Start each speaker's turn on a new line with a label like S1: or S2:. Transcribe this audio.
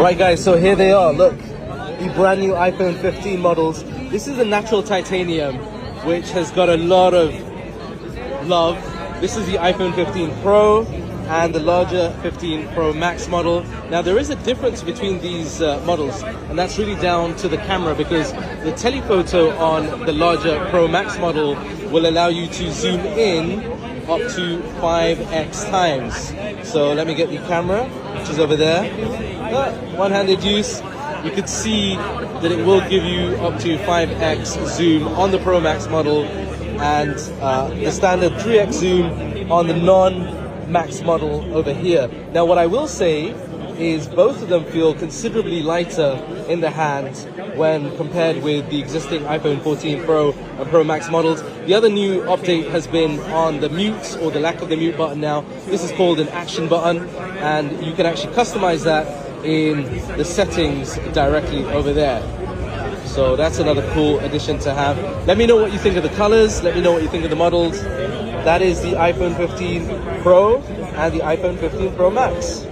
S1: Right guys, so here they are, look, the brand new iPhone 15 models. This is the natural titanium, which has got a lot of love. This is the iPhone 15 Pro and the larger 15 Pro Max model. Now there is a difference between these models, and that's really down to the camera, because the telephoto on the larger Pro Max model will allow you to zoom in up to 5x times. So let me get the camera, which is over there. One-handed use. You could see that it will give you up to 5x zoom on the Pro Max model, and the standard 3x zoom on the non-Max model over here. Now what I will say is both of them feel considerably lighter in the hand when compared with the existing iPhone 14 Pro and Pro Max models. The other new update has been on the mute, or the lack of the mute button now. This is called an action button, and you can actually customize that in the settings directly over there. So that's another cool addition to have. Let me know what you think of the colors. Let me know what you think of the models. That is the iPhone 15 Pro and the iPhone 15 Pro Max.